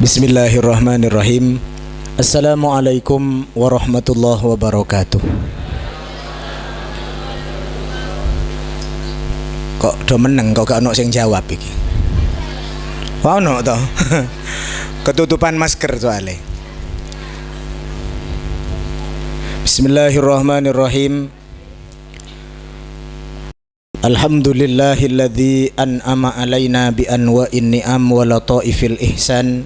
Bismillahirrahmanirrahim. Assalamualaikum warahmatullahi wabarakatuh. Kok do meneng kok gak ono sing jawab iki. Ono to. Ketutupan masker soalnya. Bismillahirrahmanirrahim. Alhamdulillahilladzi an'ama alaina bi anwa'in ni'am wa lataifil ihsan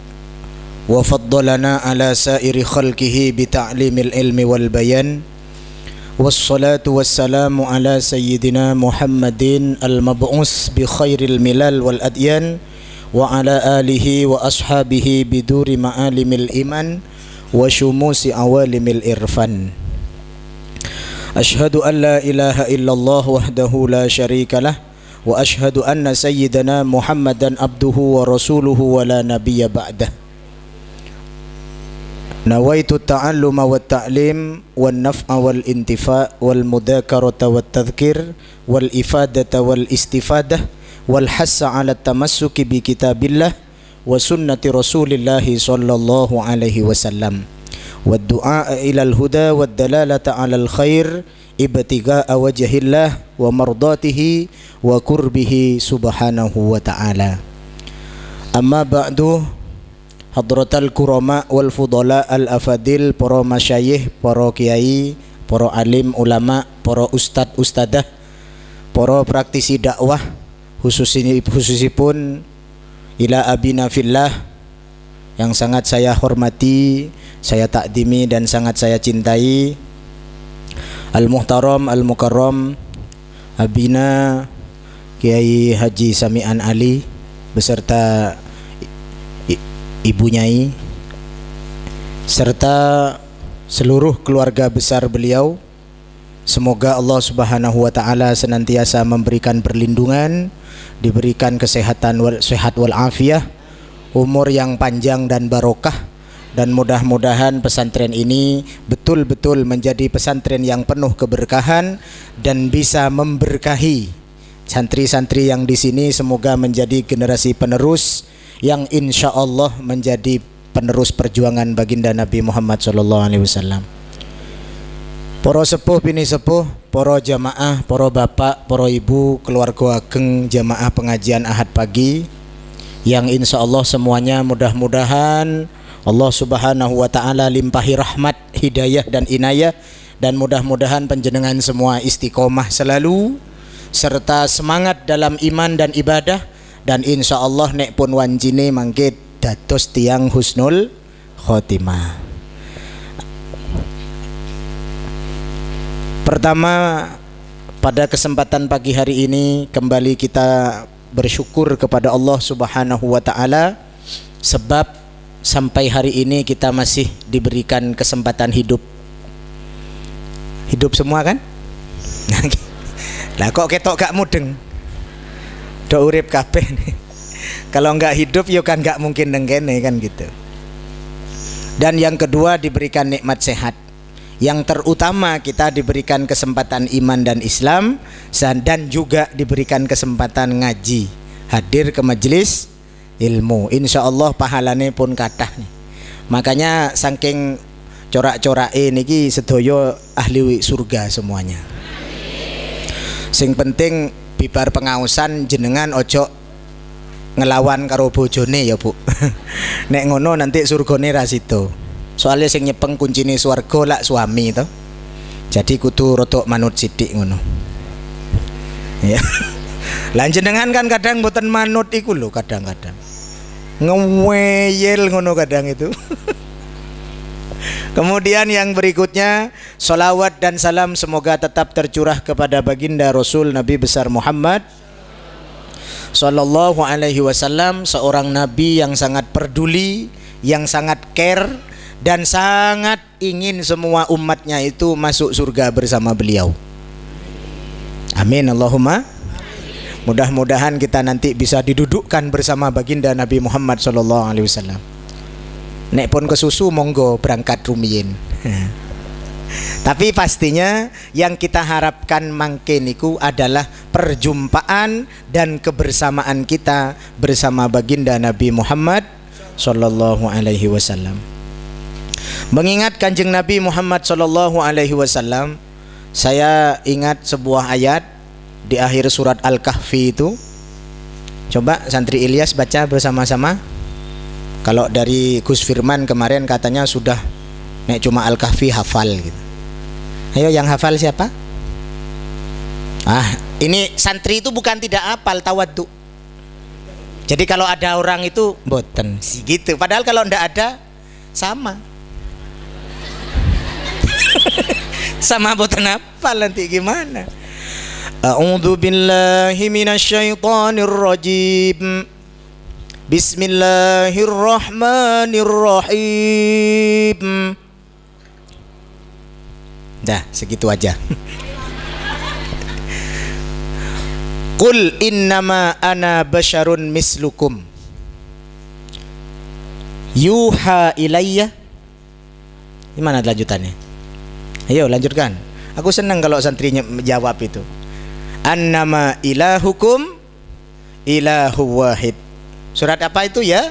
wa faddalana ala sairi khalqihi bi ta'limil ilmi wal bayan. Wassalatu wassalamu ala sayyidina Muhammadin al-mab'us bi khairil milal wal adyan wa ala alihi wa ashabihi biduri ma'alimil iman wa syumusi awalimil irfan. Ashhadu an la ilaha illallah wahdahu la syarika lah wa ashhadu anna sayyidana Muhammadan abduhu wa rasuluhu wa la nabiyya ba'dah. Nawaitu ta'alluma wa ta'lim wal naf'a wal intifa' wal mudhakarata wat tadhkir wal ifadata wal istifadah wal hassa 'ala tamassuki bi kitabillah wa sunnati Rasulillah sallallahu alaihi wasallam. Waddu'a ilal huda waddalalata 'alal khair ibtigha'a wajhillah wa mardatihi wa qurbihi subhanahu wa ta'ala. Amma ba'du, hadratal kurama wal fudala al afadil, para masyayikh, para kiai, para alim ulama, para ustad ustadah, para praktisi dakwah, khususipun ila abina fillah yang sangat saya hormati, saya takdimi dan sangat saya cintai, Al-Muhtaram Al-Mukarram Abina Kiai Haji Sami'an Ali beserta Ibu Nyai serta seluruh keluarga besar beliau. Semoga Allah Subhanahu wa taala senantiasa memberikan perlindungan, diberikan kesehatan sehat wal afiyah, umur yang panjang dan barokah, dan mudah-mudahan pesantren ini betul-betul menjadi pesantren yang penuh keberkahan dan bisa memberkahi santri-santri yang di sini. Semoga menjadi generasi penerus yang insya Allah menjadi penerus perjuangan baginda Nabi Muhammad SAW. Para sepuh bini sepuh, para jamaah, para bapak, para ibu, keluarga ageng jamaah pengajian Ahad pagi, yang insya Allah semuanya mudah-mudahan Allah Subhanahu wa ta'ala limpahi rahmat, hidayah dan inayah, dan mudah-mudahan panjenengan semua istiqomah selalu serta semangat dalam iman dan ibadah, dan insya Allah nek pun wanjine mangke dados tiang husnul khotimah. Pertama, pada kesempatan pagi hari ini kembali kita bersyukur kepada Allah Subhanahu wa ta'ala sebab sampai hari ini kita masih diberikan kesempatan hidup. Hidup semua kan? Lah kok ketok gak mudeng? Do urip kabeh nih. Kalau enggak hidup yo kan enggak mungkin nengkene kan gitu. Dan yang kedua diberikan nikmat sehat. Yang terutama kita diberikan kesempatan iman dan Islam, dan juga diberikan kesempatan ngaji, hadir ke majelis ilmu. Insya Allah pahalane pun kathah nih. Makanya saking corak-corake niki sedoyo ahli surga semuanya. Sing penting bibar pengausan jenengan ojo ngelawan karo bojone ya Bu. Nek ngono nanti surgane ra sida. Soalnya sing nyepeng kuncine swarga lak suami to. Jadi kudu rodok manut sithik ngono. Ya. Lah jenengan kan kadang mboten manut iku lho, kadang-kadang ngeweyel ngono kadang itu. Kemudian yang berikutnya, salawat dan salam semoga tetap tercurah kepada baginda Rasul Nabi besar Muhammad sallallahu alaihi wasallam, seorang nabi yang sangat peduli, yang sangat care, dan sangat ingin semua umatnya itu masuk surga bersama beliau. Amin Allahumma. Mudah-mudahan kita nanti bisa didudukkan bersama baginda Nabi Muhammad SAW. Nek pun kesusu monggo berangkat rumiyin. Tapi pastinya yang kita harapkan mangke niku adalah perjumpaan dan kebersamaan kita bersama baginda Nabi Muhammad sallallahu alaihi wasallam. Mengingat Kanjeng Nabi Muhammad sallallahu alaihi wasallam, saya ingat sebuah ayat di akhir surat Al-Kahfi itu. Coba santri Ilyas baca bersama-sama. Kalau dari Gus Firman kemarin katanya sudah nek cuma Al-Kahfi hafal gitu. Ayo yang hafal siapa? Ini santri itu bukan tidak hafal, tawaddu. Jadi kalau ada orang itu boten sih gitu. Padahal kalau ndak ada sama. Sama boten hafal nanti gimana? A'udzu billahi minasyaitonir rajim. Bismillahirrahmanirrahim. Dah, segitu aja. Qul innama ana basyarun mislukum yuha ilayya. Gimana lanjutannya? Ayo lanjutkan. Aku senang kalau santrinya menjawab itu. Annama ilahukum ilahu wahid. Surat apa itu ya?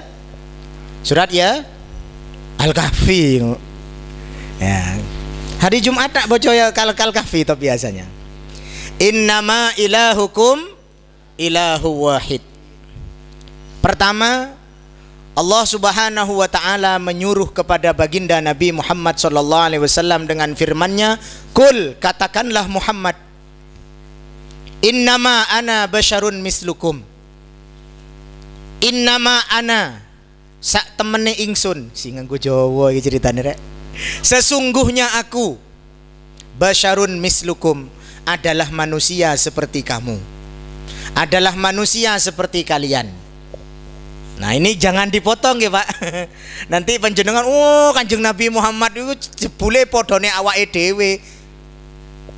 Surat ya Al-Kahfi. Ya. Hari Jumat tak bocor ya Al-Kahfi itu biasanya. Innama ilahukum ilahu wahid. Pertama, Allah Subhanahu wa taala menyuruh kepada baginda Nabi Muhammad sallallahu alaihi wasallam dengan firman-Nya, "Qul," katakanlah Muhammad, "Innama ana basyarun mislukum." Innama ana sak temene ingsun, sing nganggo Jawa iki ceritane rek. Sesungguhnya aku basyarun mislukum, adalah manusia seperti kamu, adalah manusia seperti kalian. Nah ini jangan dipotong ya Pak. Nanti panjenengan Kanjeng Nabi Muhammad itu jebule podone awake dhewe.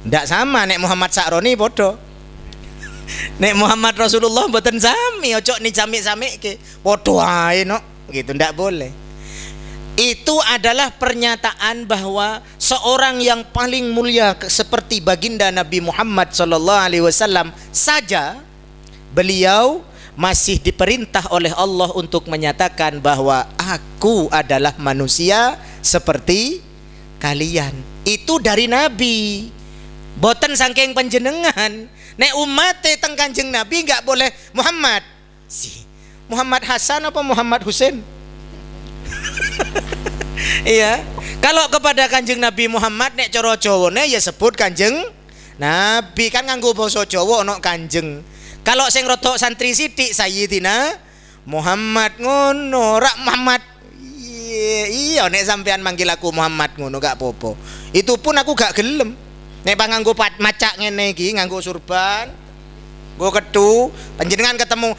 Ndak sama nek Muhammad Sakroni podo. Nek Muhammad Rasulullah mboten sami, ojo ni jamik-jamike. Podo ae no, gitu ndak boleh. Itu adalah pernyataan bahwa seorang yang paling mulia seperti baginda Nabi Muhammad sallallahu alaihi wasallam saja, beliau masih diperintah oleh Allah untuk menyatakan bahwa aku adalah manusia seperti kalian. Itu dari Nabi. Boten saking panjenengan. Nek umat teng Kanjeng Nabi enggak boleh Muhammad. Muhammad Hasan apa Muhammad Husain? Iya. Kalau kepada Kanjeng Nabi Muhammad nek cara Jawane ya sebut Kanjeng Nabi, kan nganggo basa Jawa ana Kanjeng. Kalau sing rodok santri sithik Sayyidina Muhammad ngono, rak Muhammad. Iya nek sampean manggil aku Muhammad ngono gak apa-apa. Itu pun aku gak gelem. Nek nganggo macak ngene iki, nganggo surban, nggo ketu, panjenengan ketemu,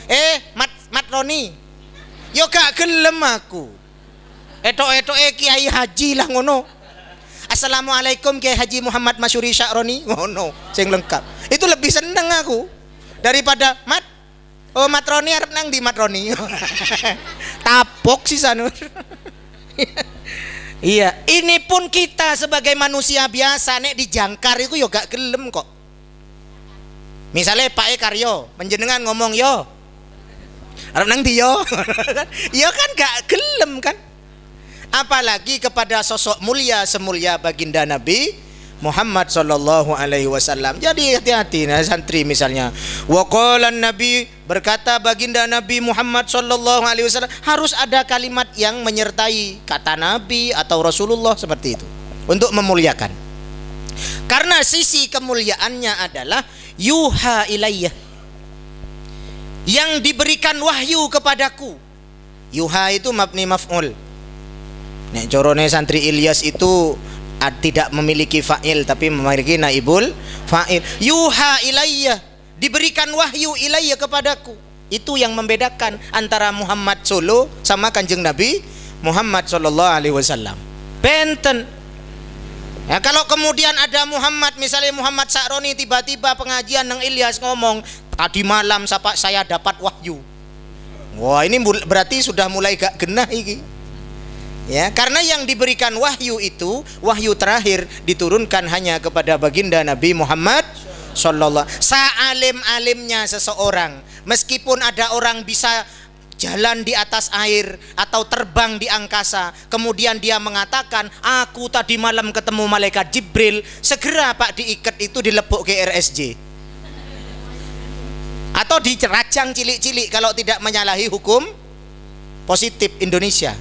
Mat Roni. Yo gak gelem aku. Etok-etoke Kiai Haji lah ngono. Assalamualaikum Kiai Haji Muhammad Masyuri Sya'roni ngono, sing lengkap. Itu lebih seneng aku daripada Mat Roni arep nang di Mat Roni. Tapok sih sanur. Iya, ini pun kita sebagai manusia biasa nek dijangkar itu yo gak gelem kok. Misalnya Pak Karyo, panjenengan ngomong yo, arep nang di yo, yo kan gak gelem kan. Apalagi kepada sosok mulia semulia baginda Nabi Muhammad sallallahu alaihi wasallam. Jadi hati-hati nah santri misalnya. Wa qala Nabi, berkata baginda Nabi Muhammad sallallahu alaihi wasallam, harus ada kalimat yang menyertai kata Nabi atau Rasulullah seperti itu untuk memuliakan. Karena sisi kemuliaannya adalah yuha ilayya, yang diberikan wahyu kepadaku. Yuha itu mabni maf'ul. Nek corone santri Ilyas itu tidak memiliki fa'il tapi memiliki naibul fa'il. Yuha ilayya, diberikan wahyu ilayya kepadaku. Itu yang membedakan antara Muhammad solo sama Kanjeng Nabi Muhammad sallallahu alaihi wasallam. Benten. Ya, kalau kemudian ada Muhammad, misalnya Muhammad Sakroni tiba-tiba pengajian nang Ilyas ngomong, tadi malam saya dapat wahyu. Wah, ini berarti sudah mulai gak genah iki. Ya, karena yang diberikan wahyu itu wahyu terakhir diturunkan hanya kepada baginda Nabi Muhammad sallallahu. Saalim-alimnya seseorang, meskipun ada orang bisa jalan di atas air atau terbang di angkasa, kemudian dia mengatakan, aku tadi malam ketemu malaikat Jibril, segera Pak diikat itu dilepuk ke RSJ atau dirajang cilik-cilik kalau tidak menyalahi hukum positif Indonesia.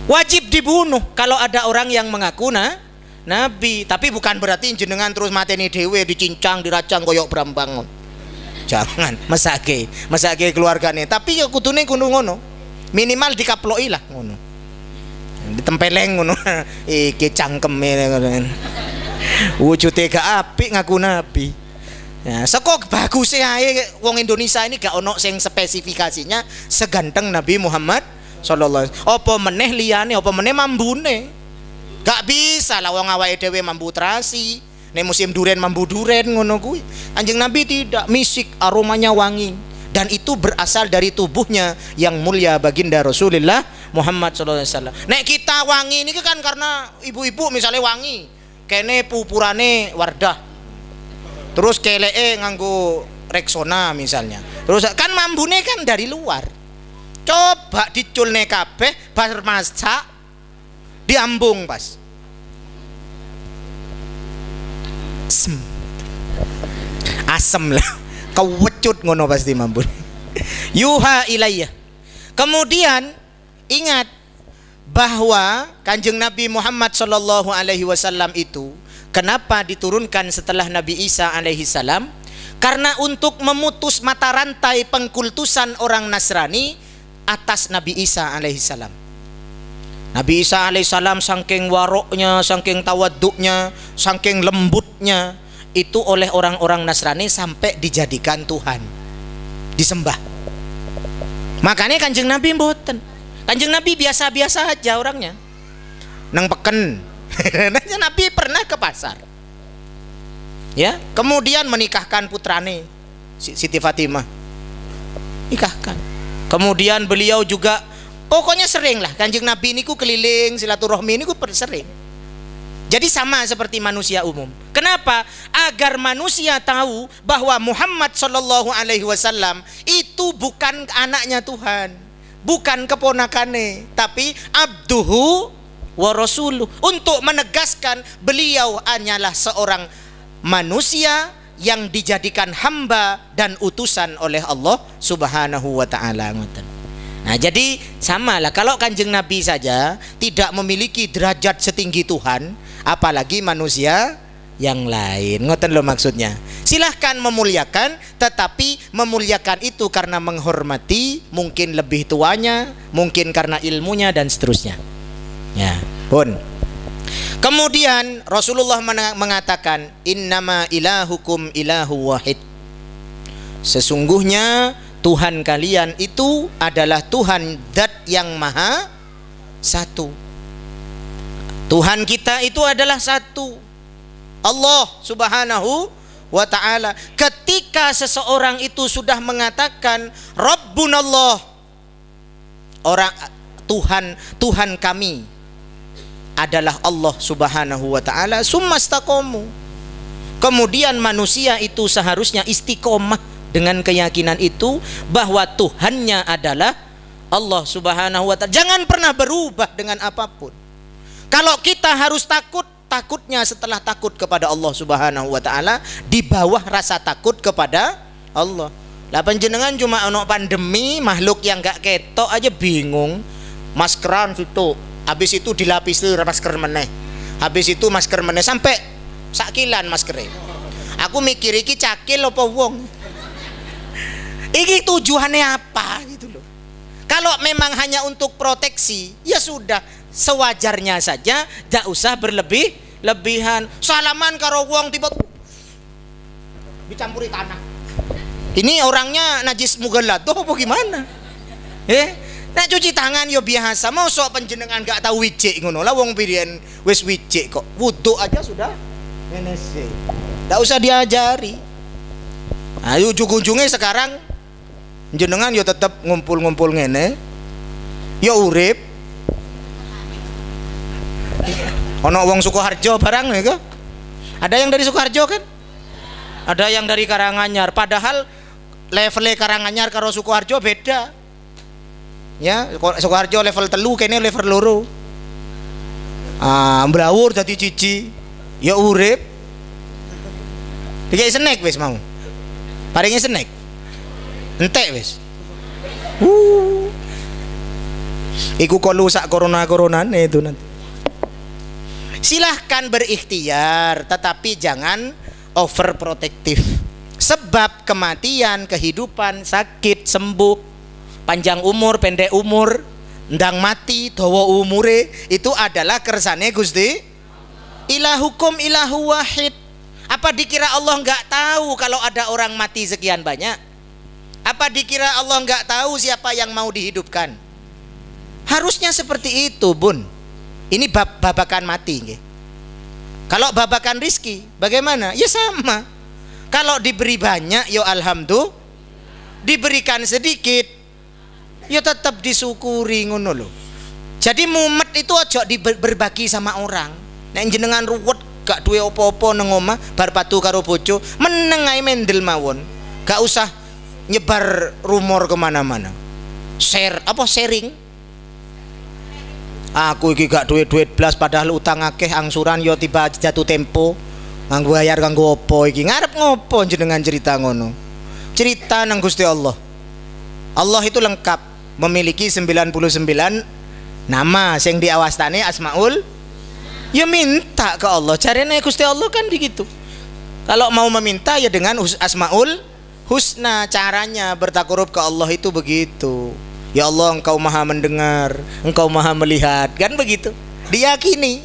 Wajib dibunuh kalau ada orang yang mengaku nabi, tapi bukan berarti jenengan terus mateni dewe, dicincang, dirajang koyok Brambang. Jangan, mesake keluargane, tapi ya kudune kudu ngono. Minimal dikaploi lah ngono. Ditempeleng ngono. Iki cangkeme ngono. Wujude gak apik ngaku nabi. Ya, sekok bagus ae wong Indonesia ini gak ono sing spesifikasinya seganteng Nabi Muhammad sallallahu alaihi wasallam. Apa meneh liyane, apa meneh mambune. Gak bisa lah wong awake dhewe mambu terasi. Nek musim duren mambu duren ngono kuwi. Anjing Nabi tidak, misik, aromanya wangi, dan itu berasal dari tubuhnya yang mulia baginda Rasulullah Muhammad sallallahu alaihi wasallam. Nek kita wangi ini kan karena ibu-ibu misalnya wangi, kene pupurane Wardah. Terus kelee nganggo Rexona misalnya. Terus kan mambune kan dari luar. Coba diculne kabeh bar masak diambung pas. Asem lah. Kewecut ngono pasti mambune. Yuha ilayya. Kemudian ingat bahwa Kanjeng Nabi Muhammad sallallahu alaihi wasallam itu kenapa diturunkan setelah Nabi Isa alaihi salam? Karena untuk memutus mata rantai pengkultusan orang Nasrani atas Nabi Isa alaihi salam. Nabi Isa alaihi salam saking waroknya, saking tawaduknya, saking lembutnya, itu oleh orang-orang Nasrani sampai dijadikan Tuhan, disembah. Makanya Kanjeng Nabi mboten. Kanjeng Nabi biasa-biasa aja orangnya. Nang peken. Nabi pernah ke pasar, ya, kemudian menikahkan putrane Siti Fatimah, nikahkan. Kemudian beliau juga pokoknya sering lah Kanjeng Nabi niku keliling silaturahmi niku sering. Jadi sama seperti manusia umum. Kenapa? Agar manusia tahu bahwa Muhammad sallallahu alaihi wasallam itu bukan anaknya Tuhan, bukan keponakane, tapi abduhu wa rasuluh, untuk menegaskan beliau hanyalah seorang manusia yang dijadikan hamba dan utusan oleh Allah Subhanahu wa taala. Nah, jadi samalah kalau Kanjeng Nabi saja tidak memiliki derajat setinggi Tuhan, apalagi manusia yang lain. Ngoten lo maksudnya. Silahkan memuliakan, tetapi memuliakan itu karena menghormati, mungkin lebih tuanya, mungkin karena ilmunya dan seterusnya. Ya, pun. Kemudian Rasulullah mengatakan, innama ilahukum ilahu wahid. Sesungguhnya Tuhan kalian itu adalah Tuhan zat yang maha satu. Tuhan kita itu adalah satu, Allah Subhanahu wa ta'ala. Ketika seseorang itu sudah mengatakan Rabbunallah, orang Tuhan kami adalah Allah Subhanahu wa ta'ala, summastaqamu, kemudian manusia itu seharusnya istiqomah dengan keyakinan itu bahwa Tuhannya adalah Allah Subhanahu wa ta'ala. Jangan pernah berubah dengan apapun. Kalau kita harus takutnya setelah takut kepada Allah Subhanahu wa ta'ala, di bawah rasa takut kepada Allah. Lah panjenengan cuma ono pandemi, makhluk yang gak ketok aja bingung. Maskeran situ, habis itu dilapisi masker meneh, habis itu masker meneh sampai sakilan maskernya. Aku mikir iki cakil apa wong. Iki tujuannya apa gitu loh. Kalau memang hanya untuk proteksi, ya sudah, sewajarnya saja, tidak usah berlebihan. Salaman karo wong tiba dicampuri tanah. Ini orangnya najis mughalladh apa gimana? Nah cuci tangan yo biasa, mosok panjenengan gak tahu wijik ngono lah, wong pirian wis wijik kok. Wudu aja sudah NSC. Enggak usah diajari. Ayo ujung-ujungnya sekarang jenengan yo tetap ngumpul-ngumpul ngene. Yo urip. Ono wong Sukoharjo barang ya, ada yang dari Sukoharjo kan? Ada yang dari Karanganyar, padahal levelnya Karanganyar karo Sukoharjo beda. Ya, Sukoharjo level telu kene level loro. Mblawur dadi cici. Ya urip. Dikek snack wis mau. Paringi snack. Entek wis. Iku kolu sak corona-coronane itu nanti. Silahkan berikhtiar, tetapi jangan overprotektif. Sebab kematian, kehidupan, sakit, sembuh, panjang umur, pendek umur, ndang mati, dawa umure, itu adalah kersane Gusti. Ilahukum ilahu wahid. Apa dikira Allah nggak tahu kalau ada orang mati sekian banyak? Apa dikira Allah nggak tahu siapa yang mau dihidupkan? Harusnya seperti itu, Bun. Ini babakan mati nggih. Kalau babakan rizki bagaimana? Ya sama. Kalau diberi banyak ya alhamdulillah, diberikan sedikit ya tetap disyukuri ngono lho. Jadi mumet itu aja berbagi sama orang. Nek jenengan ruwet gak duwe apa-apa nang omah bar patu karo bojo, meneng ae mendel mawon. Gak usah nyebar rumor kemana-mana. Sharing. Aku iki gak duit blas padahal utang akeh, angsuran yo tiba jatuh tempo. Nganggo bayar kanggo apa iki? Ngarep ngopo jenengan cerita ngono? Cerita nang Gusti Allah. Allah itu lengkap, memiliki 99 nama sing diawastane Asmaul. Ya minta ke Allah. Carane Gusti Allah kan begitu. Kalau mau meminta ya dengan Asmaul Husna, caranya bertakarub ke Allah itu begitu. Ya Allah, Engkau maha mendengar, Engkau maha melihat, kan begitu. Diyakini.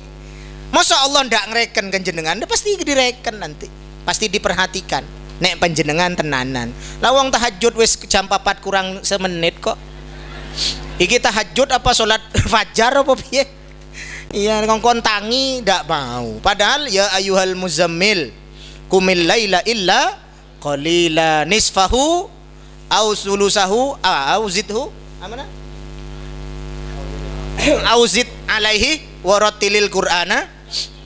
Masa Allah ndak ngereken kan jenengan? Pasti direken nanti. Pasti diperhatikan. Nek panjenengan tenanan. Lawang tahajud wis jam 4 kurang semenit kok. Iki tahajud apa salat fajar apa piye? Iya, ngongkon tangi ndak mau. Padahal ya ayyuhal muzammil qumil laila illa qalila nisfahu au sulusahu au zidhu amana auzid alaihi warattilil qur'ana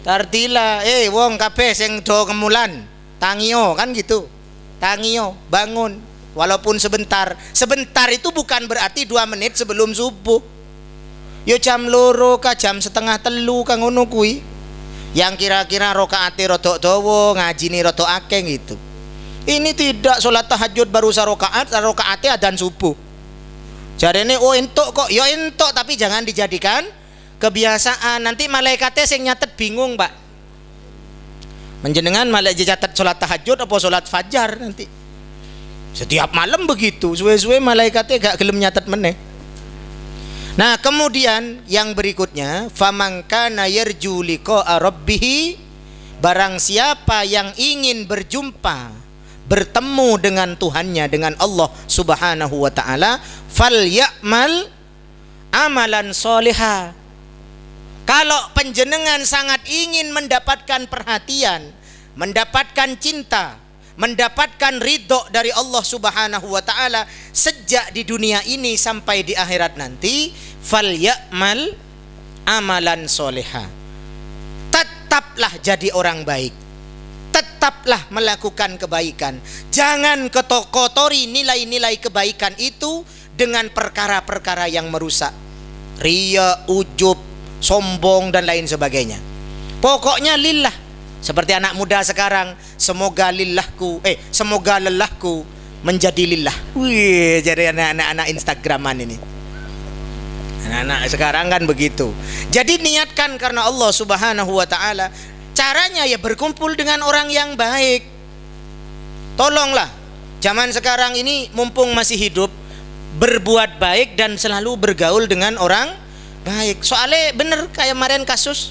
tartila. Wong kabeh sing do kemulan tangio kan gitu, tangio bangun walaupun sebentar. Sebentar itu bukan berarti 2 menit sebelum subuh. Yo jam loro ka jam setengah telu ka ngono kuwi, yang kira-kira rakaate rada dawa, ngajine rada akeh gitu. Ini tidak sholat tahajud baru sarakaat, rakaate adzan subuh. Jarene entuk kok, ya entuk tapi jangan dijadikan kebiasaan. Nanti malaikatnya sing nyatet bingung, Pak. Menjenengan malah dicatat sholat tahajud apa sholat fajar nanti. Setiap malam begitu, suwe-suwe malaikatnya gak gelem nyatet meneh. Nah, kemudian yang berikutnya, faman kana yarju liqa'a rabbih, barang siapa yang ingin bertemu dengan Tuhannya, dengan Allah Subhanahu wa taala, falyamal amalan sholiha. Kalau penjenengan sangat ingin mendapatkan perhatian, mendapatkan cinta, mendapatkan ridho dari Allah Subhanahu wa taala sejak di dunia ini sampai di akhirat nanti, falyamal amalan sholiha. Tetaplah jadi orang baik. Tetaplah melakukan kebaikan. Jangan kotori nilai-nilai kebaikan itu dengan perkara-perkara yang merusak. Riya, ujub, sombong dan lain sebagainya. Pokoknya lillah. Seperti anak muda sekarang, semoga lelahku menjadi lillah. Wih, jadi anak-anak Instagraman ini. Anak-anak sekarang kan begitu. Jadi niatkan karena Allah Subhanahu wa taala. Caranya ya berkumpul dengan orang yang baik. Tolonglah zaman sekarang ini mumpung masih hidup, berbuat baik dan selalu bergaul dengan orang baik. Soalnya bener kayak kemarin kasus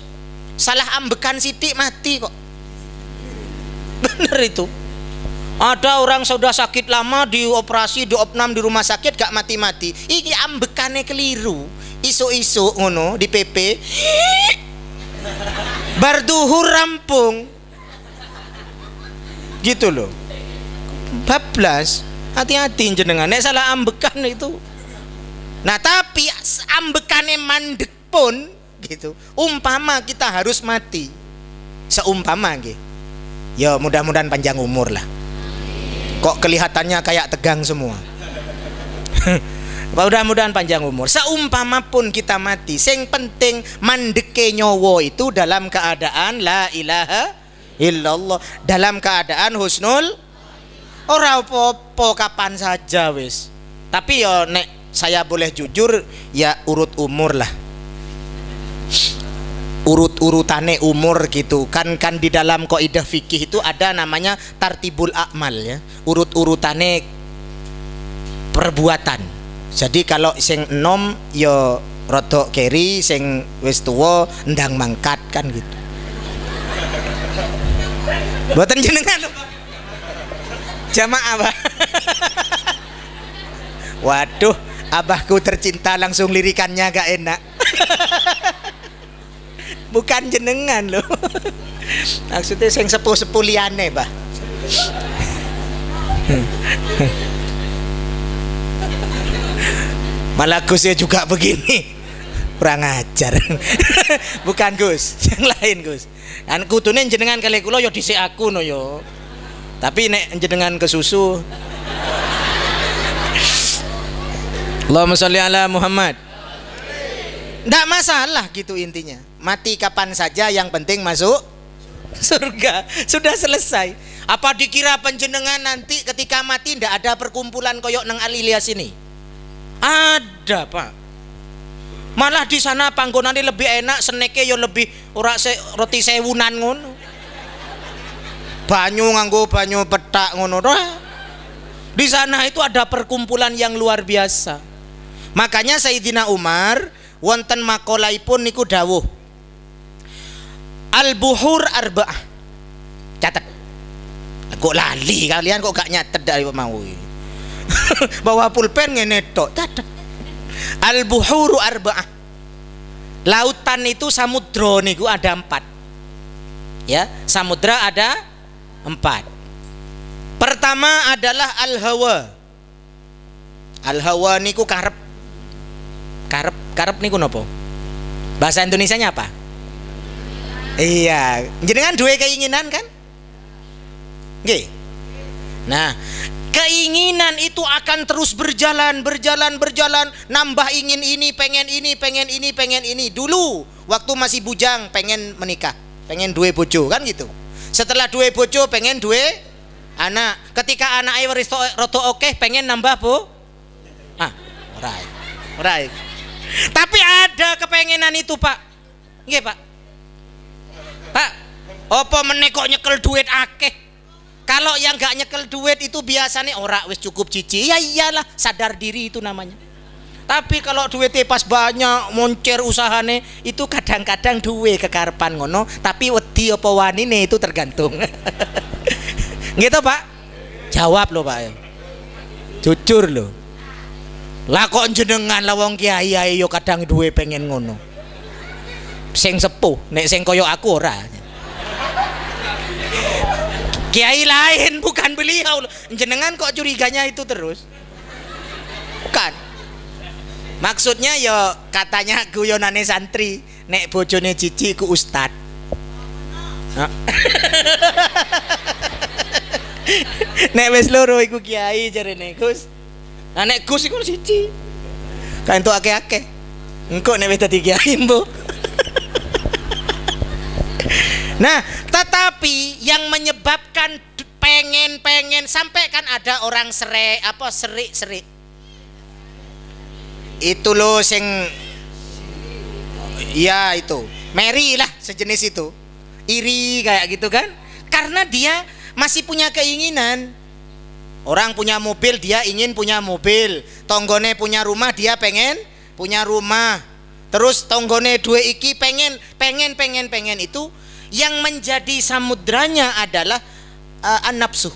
salah ambekan sitik mati kok. Bener itu. Ada orang sudah sakit lama dioperasi, diopnam di rumah sakit gak mati-mati. Iki ambekane keliru. Isu-isu ngono di PP. Barduhur rampung gitu loh. Bablas, hati-hati jenengan nek salah ambekan itu. Nah tapi ambekane mandek pun gitu, umpama kita harus mati seumpama nggih, ya mudah-mudahan panjang umur lah. Kok kelihatannya kayak tegang semua. Mudah-mudahan panjang umur. Seumpama pun kita mati, sing penting mandeke nyowo itu dalam keadaan la ilaha illallah, dalam keadaan husnul. Ora apa-apa kapan saja wis. Tapi yo nek saya boleh jujur ya urut umur lah. Urut-urutane umur gitu kan di dalam kaidah fikih itu ada namanya tartibul a'mal ya. Urut-urutane perbuatan. Jadi kalau sing enom yo rodok keri, sing wis tuwa ndang mangkat kan gitu. Mboten jenengan jamaah Abah. Waduh, abahku tercinta langsung lirikannya gak enak. Bukan jenengan loh. Maksudnya sing sepuh-sepuh liyane, Bah. Malah Gusnya juga begini, kurang ajar. Bukan Gus, yang lain Gus. Kan kudune jenengan kali kula yo dhisik aku no yo. Tapi nek jenengan kesusu. Allahumma sholli ala Muhammad. Nggak masalah gitu intinya. Mati kapan saja yang penting masuk surga. Sudah selesai. Apa dikira penjenengan nanti ketika mati ndak ada perkumpulan koyok nang Alilyas ini? Ada Pak. Malah di sana panggonane lebih enak, seneke yo lebih ora roti sewunan ngono. Banyu nganggo banyu petak ngono. Di sana itu ada perkumpulan yang luar biasa. Makanya Sayyidina Umar wonten makolaipun niku dawuh. Al-buhur arba'ah. Catat. Kok lali kalian kok gak nyatet dari mau. Bawa pulpen ngene tok. Catat. Al-buhuru arba'ah. Lautan itu samudra niku ada 4. Ya, samudra ada 4. Pertama adalah al-hawa. Al-hawa niku karep. Karep niku nopo? Bahasa Indonesianya apa? Iya, jenengan duwe keinginan kan? Nggih. Nah, keinginan itu akan terus berjalan, nambah ingin ini, pengen ini. Dulu waktu masih bujang pengen menikah, pengen duwe bojo kan gitu. Setelah duwe bojo pengen duwe anak. Ketika anake wis rada akeh pengen nambah right. Tapi ada kepengenan itu, Pak. Nggih, Pak. Pak, apa meneh kok nyekel duit akeh? Kalau yang gak nyekel duit itu biasanya ora wis cukup cici. Ya iyalah, sadar diri itu namanya. Tapi kalau duitnya pas banyak moncer usahane itu kadang-kadang duwe kekarepan ngono, tapi wedi apa wanine itu tergantung. Gitu, Pak. Jawab loh, Pak. Jujur loh. Lah kok jenengan lah wong kiai yo kadang duwe pengen ngono. Sing sepuh, nek sing koyo aku ora. Kiai lain bukan beliau. Jenengan kok curiganya itu terus? Bukan. Maksudnya yo katanya guyonane santri, nek bojone cici ku ustad. Nek wis loro iku kiai jarene Gus. Nah nek Gus iku siji. Kan entuk akeh-akeh. Engko nek wis dadi kiai mbok. Nah, tetapi yang menyebabkan pengen sampai kan ada orang serik itu loh sing ya itu Mary lah sejenis itu iri kayak gitu kan, karena dia masih punya keinginan. Orang punya mobil dia ingin punya mobil, tonggone punya rumah dia pengen punya rumah, terus tonggone dua iki pengen itu. Yang menjadi samudranya adalah an-nafsu,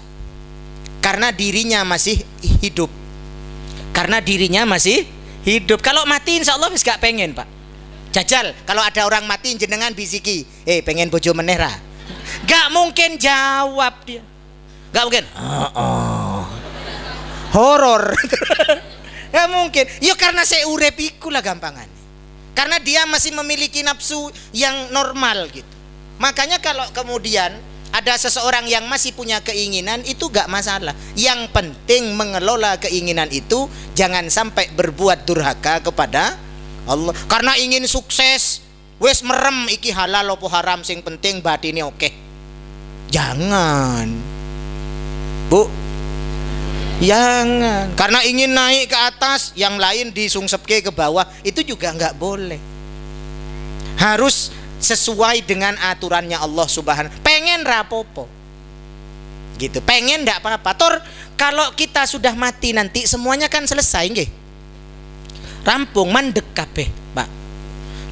karena dirinya masih hidup. Kalau mati insya Allah wis gak pengen, Pak. Jajal kalau ada orang mati jenengan bisiki, pengen bojo meneh ra? Gak mungkin jawab dia. Gak mungkin. Horor. Gak mungkin. Ya karena saya urip iku lah gampangan. Karena dia masih memiliki nafsu yang normal gitu. Makanya kalau kemudian ada seseorang yang masih punya keinginan, itu gak masalah. Yang penting mengelola keinginan itu jangan sampai berbuat durhaka kepada Allah. Karena ingin sukses, wes merem iki halal apa haram, sing penting batine oke. Jangan, Bu. Jangan. Karena ingin naik ke atas, yang lain disungsepke ke bawah, itu juga nggak boleh. Harus sesuai dengan aturannya Allah Subhanahu. Pengen rapopo, gitu. Pengen ndak apa-apa. Tor kalau kita sudah mati nanti semuanya kan selesai, nggih. Rampung mandek kabeh, Pak.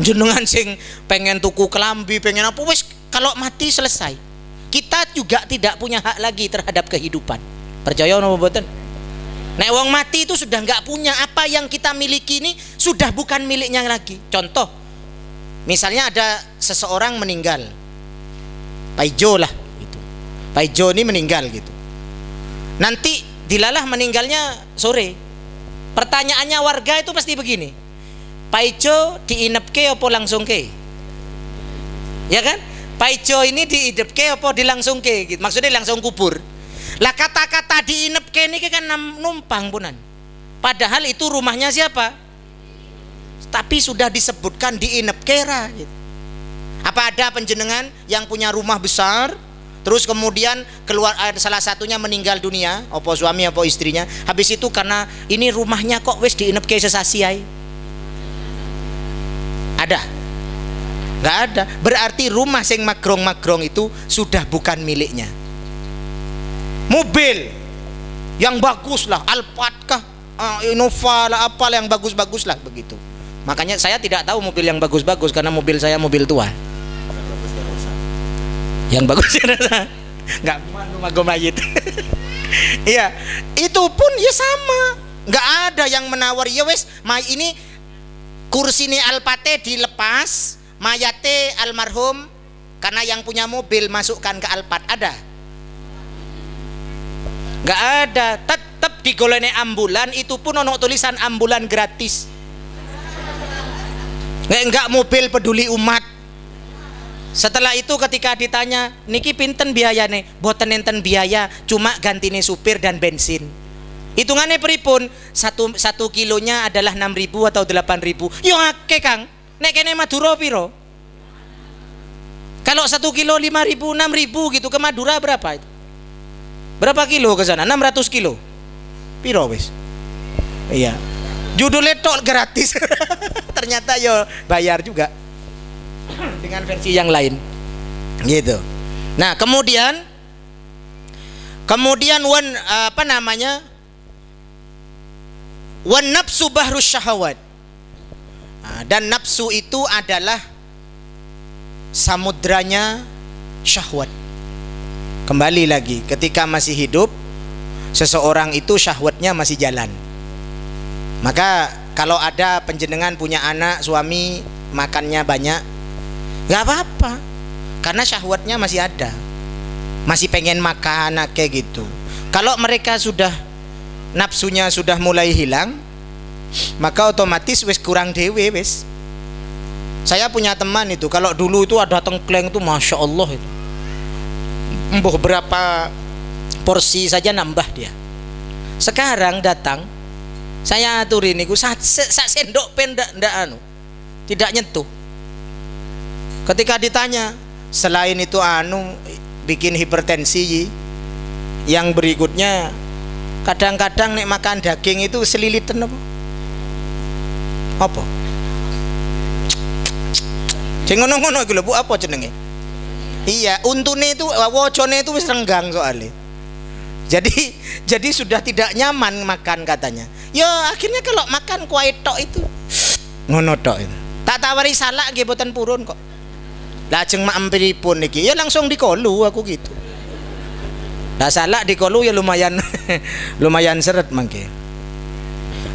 Jenengan sing pengen tuku kelambi, pengen apa, wis kalau mati selesai. Kita juga tidak punya hak lagi terhadap kehidupan. Percaya napa mboten? Nek wong mati itu sudah nggak punya, apa yang kita miliki ini sudah bukan miliknya lagi. Contoh, misalnya ada seseorang meninggal, Pak Ijo lah gitu. Pak Ijo ini meninggal gitu. Nanti dilalah meninggalnya sore. Pertanyaannya warga itu pasti begini, Pak Ijo diinepke apa langsung ke? Ya kan? Pak Ijo ini diidepke apa dilangsungke gitu. Maksudnya langsung kubur. Lah kata-kata diinepke ini kan numpang punan. Padahal itu rumahnya siapa? Tapi sudah disebutkan diinepke ra gitu. Apa ada penjenengan yang punya rumah besar, terus kemudian keluar salah satunya meninggal dunia, apa suami apa istrinya, habis itu karena ini rumahnya kok wis diinepke sesasi ae? Ada? Nggak ada. Berarti rumah sing magrong-magrong itu sudah bukan miliknya. Mobil yang bagus lah, Alphard kah, Innova lah, apalah yang bagus-bagus lah begitu. Makanya saya tidak tahu mobil yang bagus-bagus karena mobil saya mobil tua. Yang bagus nggak rumah mayit. Iya, itu pun ya sama. Nggak ada yang menawar. Ya wes, ini kursi ini Alphate dilepas, mayate almarhum karena yang punya mobil masukkan ke Alphard, ada? Nggak ada. Tetap digolene ambulan, itu pun ono tulisan ambulan gratis. Nggak mobil peduli umat. Setelah itu ketika ditanya, niki pinten biayane? Boten enten biaya, cuma gantine supir dan bensin. Hitungannya pripun? Satu kilonya adalah 6.000 atau 8.000. Yo akeh Kang. Nek kene Madura piro? Kalau 1 kilo 5.000, 6.000 gitu. Ke Madura berapa itu? Berapa kilo ke sana? 600 kilo. Piro wis? Iya. Judulnya tok gratis. Ternyata yo bayar juga. Dengan versi yang lain. Gitu. Nah, kemudian wan nafsu bahrus syahawat. Dan nafsu itu adalah samudranya syahwat. Kembali lagi, ketika masih hidup seseorang itu syahwatnya masih jalan. Maka kalau ada penjenengan punya anak, suami makannya banyak, nggak apa-apa, karena syahwatnya masih ada, masih pengen makan kayak gitu. Kalau mereka sudah nafsunya sudah mulai hilang, maka otomatis wis kurang dewe wis. Saya punya teman itu, kalau dulu itu ada tengkleng itu masya Allah itu, embuh berapa porsi saja nambah dia. Sekarang datang, saya aturin itu sak sendok pendak tidak nyentuh. Ketika ditanya, selain itu bikin hipertensi, yang berikutnya kadang-kadang nek makan daging itu selilitan apa? Sing ngono-ngono iku lho Bu, apa jenenge? Iya, untune itu wojone itu wis renggang soalnya. Jadi sudah tidak nyaman makan katanya. Ya akhirnya kalau makan kuah tok itu ngono tok itu. Tak tawari salak nggih boten purun kok. Lajeng mak empiripun niki ya langsung dikolu aku gitu. Lah salak dikolu ya lumayan lumayan seret mangke.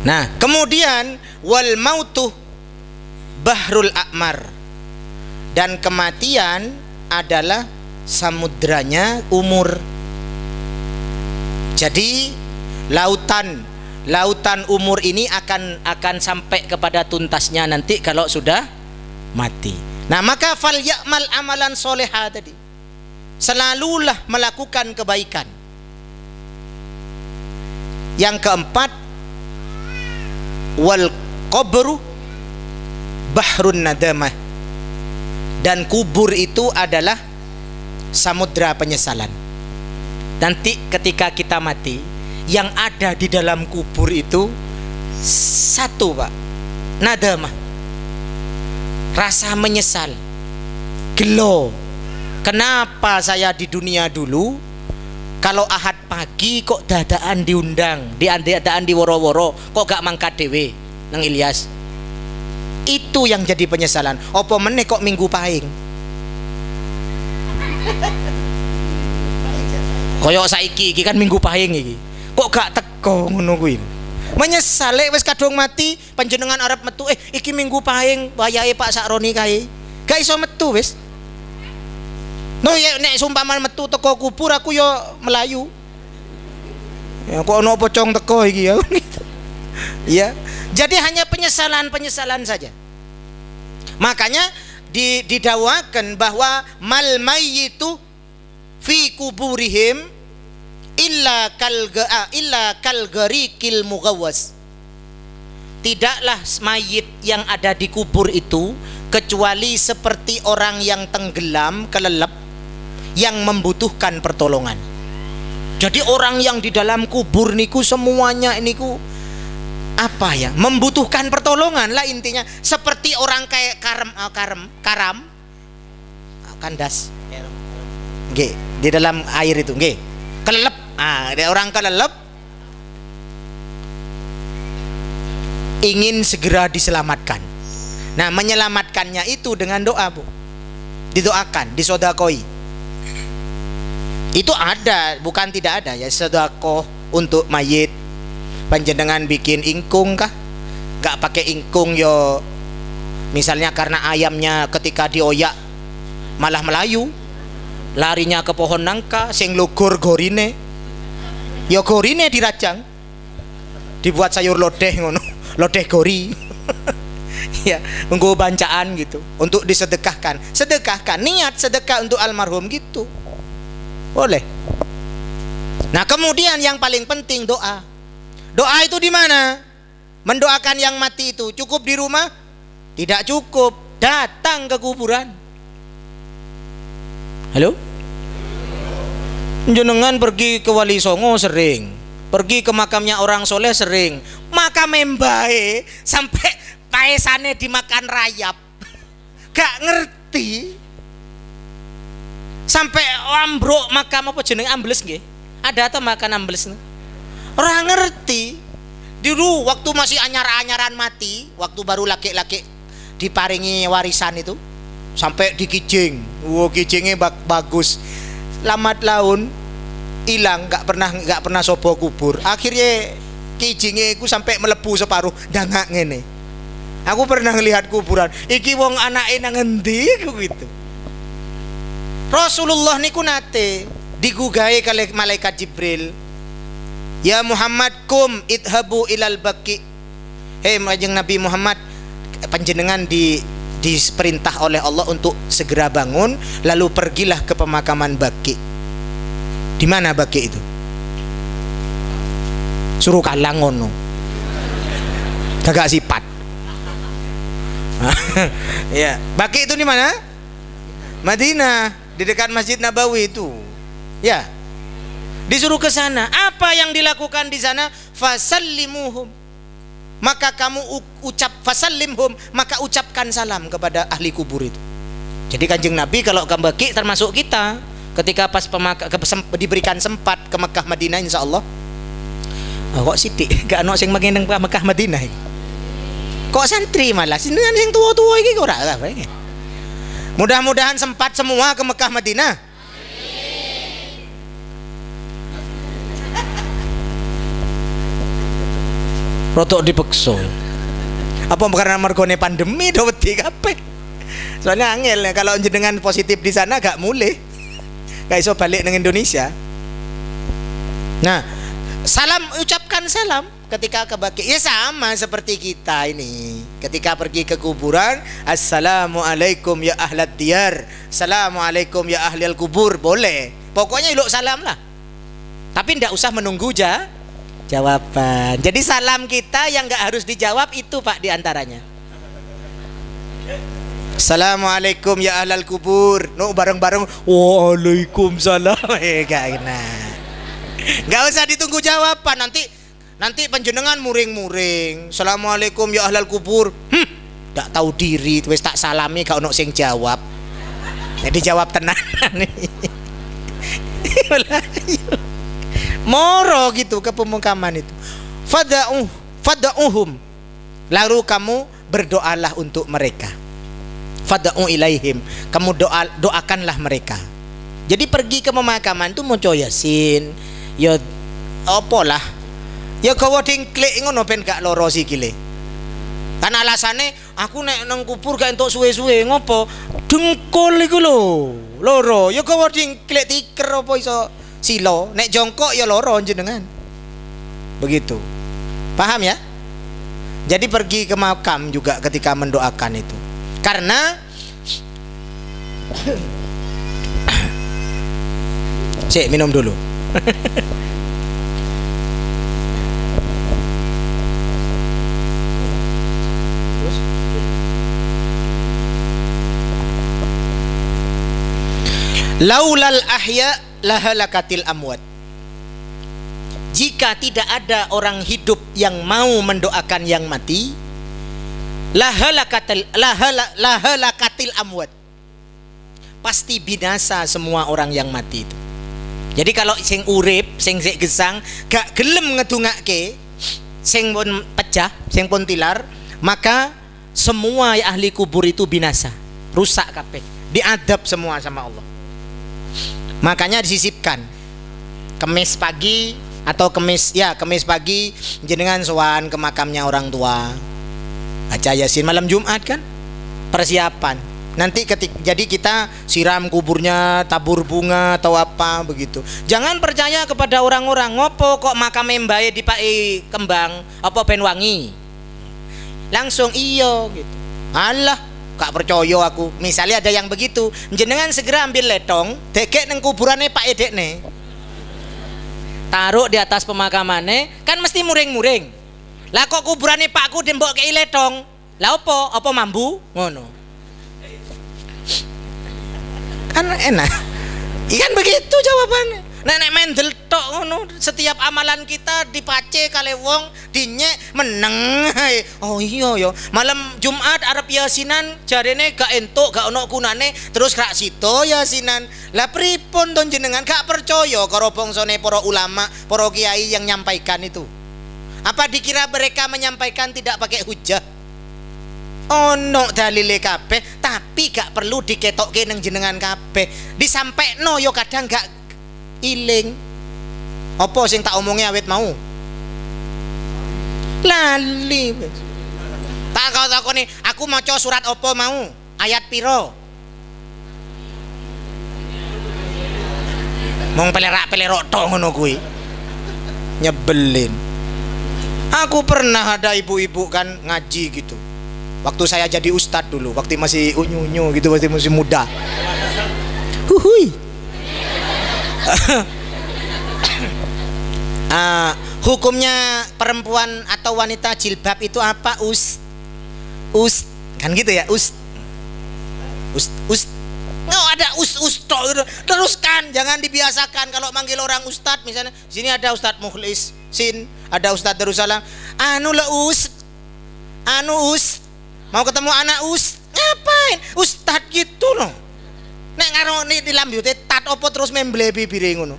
Nah, kemudian wal mautu bahrul a'mar. Dan kematian adalah samudranya umur. Jadi lautan umur ini akan sampai kepada tuntasnya nanti kalau sudah mati. Nah, maka fal ya'mal amalan soleha tadi. selalulah melakukan kebaikan. Yang keempat, wal qabru bahrun nadamah, dan kubur itu adalah samudra penyesalan. Nanti ketika kita mati, yang ada di dalam kubur itu satu, Pak, nadamah, rasa menyesal, gelo. Kenapa saya di dunia dulu kalau ahad pagi kok dadaan diundang, dadaan di woro-woro, kok gak mangkat dewe nang Ilyas. Itu yang jadi penyesalan. Apa meneh kok minggu pahing. Koyok saiki iki kan minggu pahing iki. Kok gak teko ngono kuwi. Menyesal wis kadung mati panjenengan arep metu iki minggu pahing wayahe Pak Sakroni kae. Gak iso metu wis. No ya nek sumpama metu teko kubur aku yo melayu. Ya kok ono pocong teko iki ya. Ya. Jadi hanya penyesalan saja. Makanya didakwakan bahwa mal mayyitu fi kuburihim illa kal gharikil mughawwas. Tidaklah mayit yang ada di kubur itu kecuali seperti orang yang tenggelam, kelelep, yang membutuhkan pertolongan. Jadi orang yang di dalam kubur niku semuanya niku apa ya, membutuhkan pertolongan lah intinya, seperti orang kayak karam kandas nggih di dalam air itu nggih kelelep. Ada orang kelelep ingin segera diselamatkan. Nah, menyelamatkannya itu dengan doa, Bu. Didoakan, disodakoi. Itu ada, bukan tidak ada ya, sedekah untuk mayit. Panjenengan bikin ingkung kah? Gak pakai ingkung yo, misalnya karena ayamnya ketika dioyak malah melayu, larinya ke pohon nangka, sing logor gorine, yo gorine dirajang, dibuat sayur lodeh ngono, lodeh gori. Ya, nggo bancaan gitu untuk disedekahkan. Sedekahkan, niat sedekah untuk almarhum gitu. Boleh. Nah, kemudian yang paling penting doa. Doa itu di mana? Mendoakan yang mati itu cukup di rumah? Tidak cukup, datang ke kuburan. Halo? Jenengan pergi ke Wali Songo sering, pergi ke makamnya orang soleh sering, makam membae sampai paesane dimakan rayap. Gak ngerti. Sampai ambruk makam apa jeneng ambles nggih? Ada atau makan ambles? Orang ngerti. Dulu waktu masih anyar-anyaran mati, waktu baru laki-laki diparingi warisan itu, sampai dikijing. Kijingnya bagus. Lambat laun hilang, gak pernah sobo kubur. Akhirnya kijingnya itu sampai melebu separuh, dangak ngene. Aku pernah ngelihat kuburan. Iki wong anake nang endi gitu. Rasulullah niku nate digugahi kali malaikat Jibril. Ya Muhammad kum idhabu ilal baqi. Hei Kanjeng Nabi Muhammad, panjenengan diperintah oleh Allah untuk segera bangun, lalu pergilah ke pemakaman Baqi. Di mana Baqi itu? Suruh kalang ngono. Kagak sifat. Ya, Baqi itu di mana? Madinah, di dekat Masjid Nabawi itu. Ya. Disuruh ke sana. Apa yang dilakukan di sana? Fasallimuhum. Maka kamu fasallimhum, maka ucapkan salam kepada ahli kubur itu. Jadi Kanjeng Nabi kalau ke Baqi termasuk kita, ketika pas diberikan sempat ke Mekah Madinah insyaallah. Kok sithik gak ono sing mengeneng Mekah Madinah iki. Kok santri malah sing tua-tua iki kok ora apa iki. Mudah-mudahan sempat semua ke Mekah Madinah. Rotok dipeksa. Apa karena mergone pandemi do wedi kabeh. Soalnya angel ya, kalau jenengan positif di sana gak mulih. Gak iso balik nang Indonesia. Nah, salam, ucapkan salam. ketika ya sama seperti kita ini. Ketika pergi ke kuburan, assalamualaikum ya ahlat diyar, assalamualaikum ya ahlal kubur, boleh. Pokoknya ilok salam lah. Tapi tidak usah menunggu jawaban. Jadi salam kita yang nggak harus dijawab itu Pak diantaranya. Assalamualaikum ya ahlal kubur. No bareng-bareng waalaikumsalam. Nggak usah ditunggu jawaban. Nanti panjenengan muring-muring. Assalamualaikum ya ahlal kubur. Tak tahu diri, wis tak salami gak ono sing jawab. Jadi jawab tenanan. Moro gitu ke pemakaman itu. Fada'uhum. Lalu kamu berdoalah untuk mereka. Fada'u ilaihim. Kamu doakanlah mereka. Jadi pergi ke pemakaman itu mau Yasin, ya apalah. Ya gawa dingklik ngono ben gak loro sikile. Kan alasane aku nek nang kubur gak entuk suwe-suwe ngopo? Dengkul iku lho, loro. Ya gawa dingklik tiker apa iso silo, nek jongkok ya loro jenengan. Begitu. Paham ya? Jadi pergi ke makam juga ketika mendoakan itu. Karena Cek minum dulu. Laulal ahya lahalakatil amwat. Jika tidak ada orang hidup yang mau mendoakan yang mati, lahalakatil amwat, pasti binasa semua orang yang mati itu. Jadi kalau sing urip, sing gesang gak gelem ngedungake, sing pun pecah, sing pun tilar, maka semua ahli kubur itu binasa, rusak kabeh, diadab semua sama Allah. Makanya disisipkan Kemis pagi atau Kemis pagi jenengan sowan ke makamnya orang tua, baca Yasin. Malam Jumat kan persiapan. Nanti jadi kita siram kuburnya, tabur bunga atau apa begitu. Jangan percaya kepada orang-orang ngopo kok makam mbae dipake kembang apa ben wangi. Langsung iyo gitu. Alah, gak percaya aku. Misalnya ada yang begitu, jenengan segera ambil letong, dekek nang kuburane Pak Edekne. Taruh di atas pemakamane, kan mesti muring-muring. Lah kok kuburane Pakku dembok kei letong. Lah opo? Apa mambu? Ngono. Kan enak. Ikan begitu jawabannya. Nek mendel tok ngono, setiap amalan kita dipace kale wong dinyek meneng. Oh iya ya, malam Jumat arep yasinan jarene gak entuk, gak ono gunane, terus rak sito yasinan. Lah pripun to jenengan gak percaya karo bangsane para ulama, para kiai yang nyampaikan itu? Apa dikira mereka menyampaikan tidak pakai hujah? Ono dalile kabeh, tapi gak perlu diketokke nang jenengan kabeh. Disampaikno yo kadang gak iling. Apa sing tak omongi awet mau? Lali. Tak kau takoni, aku maca surat apa mau? Ayat piro? Mong pelerak-pelerok tok ngono kuwi. Nyebelin. Aku pernah ada ibu-ibu kan ngaji gitu. Waktu saya jadi ustadz dulu, waktu masih unyu-unyu gitu, masih muda. Huhui. Hukumnya perempuan atau wanita jilbab itu apa? Kan gitu ya, Oh, ada tok gitu. Teruskan, jangan dibiasakan kalau manggil orang ustadz. Misalnya sini ada Ustadz Mukhlis Sin, ada Ustadz Darussalam. Anu mau ketemu anak ngapain? Ustadz gitu loh. Nek ngaroni di lambute tat opo terus memble bibire ngono.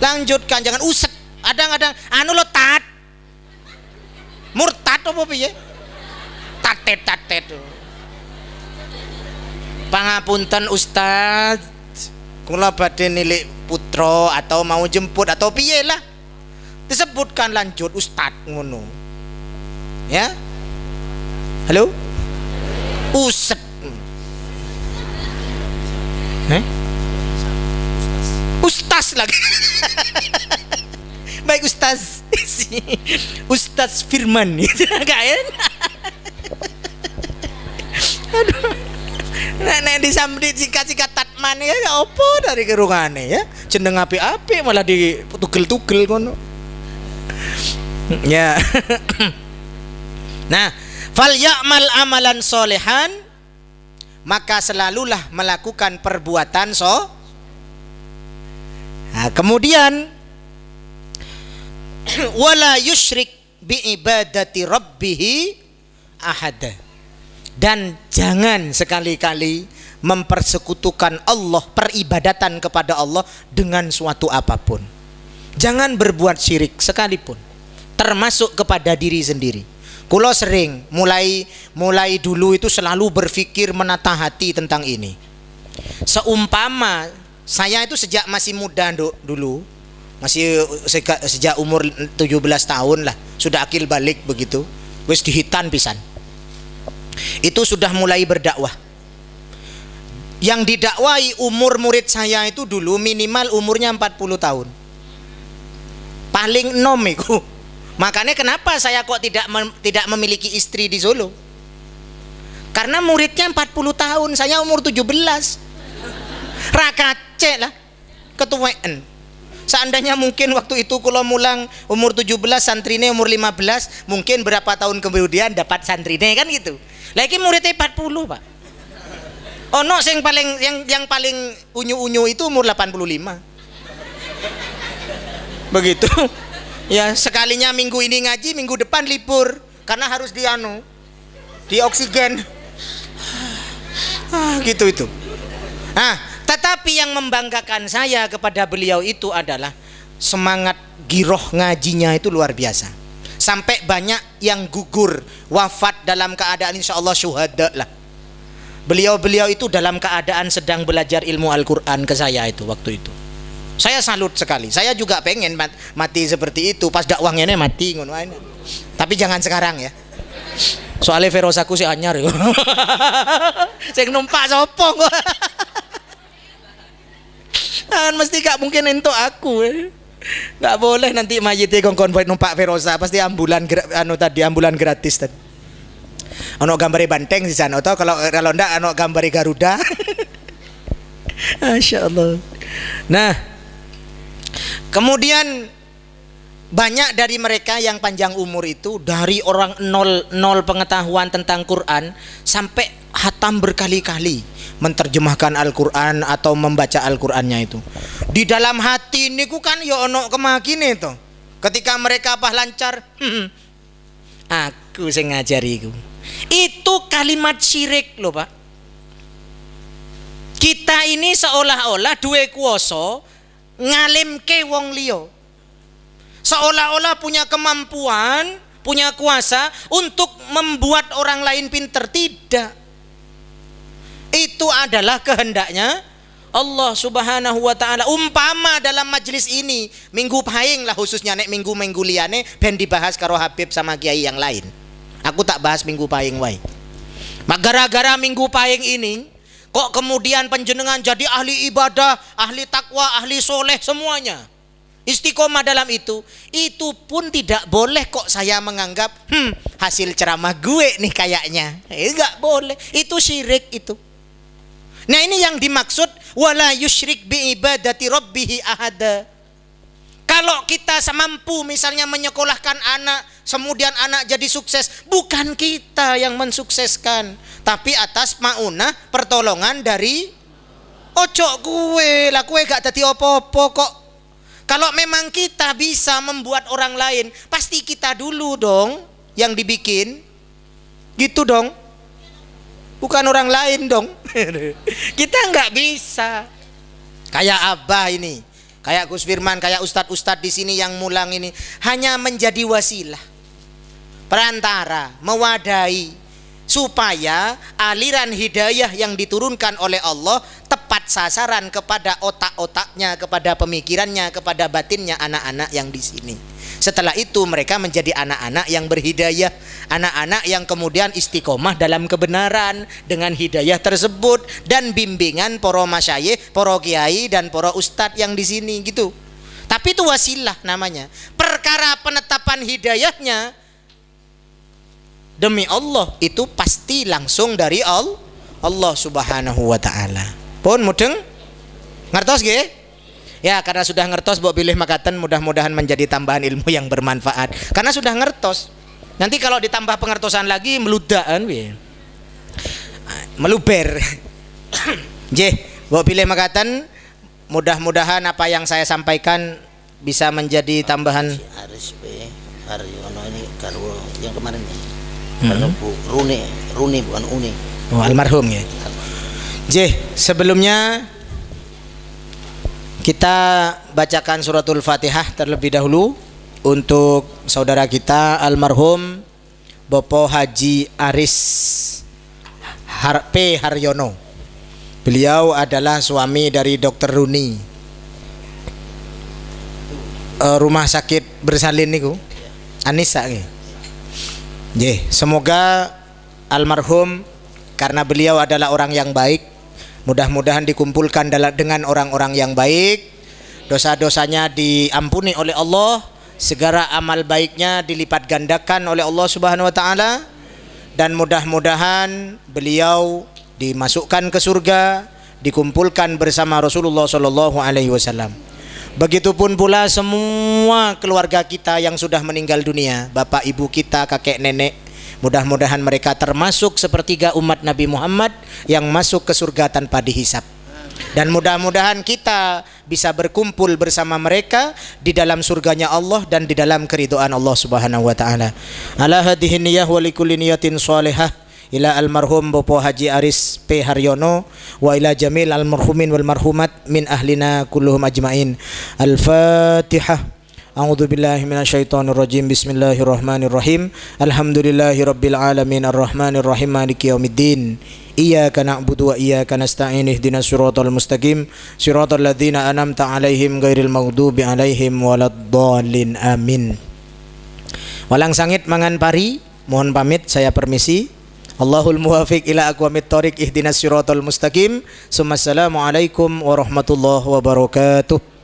Lanjutkan, jangan uset. Kadang-kadang anu lo tat. Murtad opo piye? Tatet. Pangapunten Ustaz, kula badhe nilik putra atau mau jemput atau piye lah. Disebutkan lanjut Ustaz ngono. Ya? Halo? Uset. Ustaz lagi. Baik Ustaz. Ustaz Firman gitu kan. Aduh. Nek disambut singkat-singkat tatman ya opo dari kerungane ya. Jeneng apik-apik malah ditugel-tugel kono. Ya. Nah, fal ya'mal amalan solehan, maka selalulah melakukan perbuatan Nah, kemudian wala yusyrik bi ibadati rabbih ahada, dan jangan sekali-kali mempersekutukan Allah, peribadatan kepada Allah dengan suatu apapun. Jangan berbuat syirik sekalipun, termasuk kepada diri sendiri. Kulo sering mulai dulu itu selalu berpikir menata hati tentang ini. Seumpama saya itu sejak masih muda dulu, masih sejak umur 17 tahun lah, sudah akil balik begitu, wis dihitan pisan. Itu sudah mulai berdakwah. Yang didakwai umur murid saya itu dulu minimal umurnya 40 tahun. Paling enom iku. Makanya kenapa saya kok tidak memiliki istri di Solo? Karena muridnya 40 tahun, saya umur 17. Rakacek lah, ketuaan. Seandainya mungkin waktu itu kalau mulang umur 17, santrine umur 15, mungkin berapa tahun kemudian dapat santrine kan gitu. Lagi muridnya 40, Pak. Ono yang paling unyu-unyu itu umur 85. Begitu. Ya, sekalinya minggu ini ngaji, minggu depan libur karena harus di oksigen. Gitu itu. Nah, tetapi yang membanggakan saya kepada beliau itu adalah semangat giroh ngajinya itu luar biasa. Sampai banyak yang gugur, wafat dalam keadaan insyaallah syuhada lah. Beliau itu dalam keadaan sedang belajar ilmu Al-Quran ke saya itu waktu itu. Saya salut sekali. Saya juga pengen mati seperti itu. Pas dakwahnya ini mati ngono. Tapi jangan sekarang ya. Soalnya verosaku si anyar yo. Sing numpak sapa kok. Mesti gak mungkin entuk aku. Gak boleh nanti mayite konvoy numpak verosa, pasti ambulan gratis tadi. Ono gambare banteng di sana atau kalau ndak ono gambare Garuda. Masya Allah. Nah, kemudian banyak dari mereka yang panjang umur itu dari orang nol pengetahuan tentang Quran sampai hatam berkali-kali menerjemahkan Al-Quran atau membaca Al-Qurannya itu. Di dalam hati niku kan ya ono kemakine to. Ketika mereka lancar, aku sing ngajari iku. Itu kalimat syirik loh, Pak. Kita ini seolah-olah duwe kuasa ngalimke wong liya. Seolah-olah punya kemampuan, punya kuasa untuk membuat orang lain pinter. Tidak. Itu adalah kehendaknya Allah Subhanahu wa taala. Umpama dalam majelis ini minggu pahing lah, khususnya nek minggu liyane ben dibahas karo Habib sama kiai yang lain. Aku tak bahas minggu pahing wae. Gara-gara minggu pahing ini kok kemudian panjenengan jadi ahli ibadah, ahli takwa, ahli soleh semuanya. Istiqomah dalam itu pun tidak boleh kok saya menganggap hasil ceramah gue nih kayaknya. Enggak boleh. Itu syirik itu. Nah, ini yang dimaksud wala yusyrik bi ibadati rabbih ahada. Kalau kita mampu misalnya menyekolahkan anak, kemudian anak jadi sukses, bukan kita yang mensukseskan, tapi atas maunah pertolongan dari ojo kue lah, kue gak jadi opo-opo kok. Kalau memang kita bisa membuat orang lain, pasti kita dulu dong yang dibikin, gitu dong, bukan orang lain dong. Kita nggak bisa. Kayak Abah ini, kayak Gus Firman, kayak ustadz-ustadz di sini yang mulang ini hanya menjadi wasilah, perantara, mewadahi supaya aliran hidayah yang diturunkan oleh Allah tepat sasaran kepada otak-otaknya, kepada pemikirannya, kepada batinnya anak-anak yang di sini. Setelah itu mereka menjadi anak-anak yang berhidayah, anak-anak yang kemudian istiqomah dalam kebenaran dengan hidayah tersebut dan bimbingan para masyayikh, para kiai dan para ustadz yang di sini gitu. Tapi itu wasilah namanya. Perkara penetapan hidayahnya demi Allah itu pasti langsung dari Allah Subhanahu wa taala. Pun mudeng ngertos nggih? Ya, karena sudah ngertos mbok pilih makaten, mudah-mudahan menjadi tambahan ilmu yang bermanfaat. Karena sudah ngertos. Nanti kalau ditambah pengertosan lagi meludakan meluber. Nggih, mbok pilih makaten, mudah-mudahan apa yang saya sampaikan bisa menjadi tambahan. Aris P. Haryono ini kalau yang kemarin nih. Kalau Bu Runi bukan Uni. Oh, almarhum ya. Nggih, sebelumnya kita bacakan suratul Fatihah terlebih dahulu untuk saudara kita almarhum Bapak Haji Aris P. Haryono. Beliau adalah suami dari Dr. Runi. Rumah sakit bersalin niku. Anissa nggih. Nggih, semoga almarhum karena beliau adalah orang yang baik, mudah-mudahan dikumpulkan dengan orang-orang yang baik, dosa-dosanya diampuni oleh Allah, segala amal baiknya dilipat gandakan oleh Allah Subhanahu wa taala, dan mudah-mudahan beliau dimasukkan ke surga, dikumpulkan bersama Rasulullah sallallahu alaihi wasallam. Begitupun pula semua keluarga kita yang sudah meninggal dunia, bapak ibu kita, kakek nenek, mudah-mudahan mereka termasuk sepertiga umat Nabi Muhammad yang masuk ke surga tanpa dihisab. Dan mudah-mudahan kita bisa berkumpul bersama mereka di dalam surganya Allah dan di dalam keridhaan Allah Subhanahu wa taala. Ala hadhihi niyyah wa likulli niyatin shalihah ila almarhum Bapak Haji Aris P. Haryono wa ila jamil almarhumin wal marhumat min ahlina kulluhum ajmain. Al-Fatihah. A'udzu billahi minasyaitonir rajim. Bismillahirrahmanirrahim. Alhamdulillahirabbil alamin arrahmanir rahim maliki yaumiddin. Iyyaka na'budu wa iyyaka nasta'in ihdinas siratal mustaqim siratal ladzina an'amta 'alaihim ghairil maghdubi 'alaihim waladdallin. Amin. Walang sangit mangan pari, mohon pamit, saya permisi. Allahul muwafiq ila aqwamit thoriq ihdinas siratal mustaqim. Assalamualaikum warahmatullahi wabarakatuh.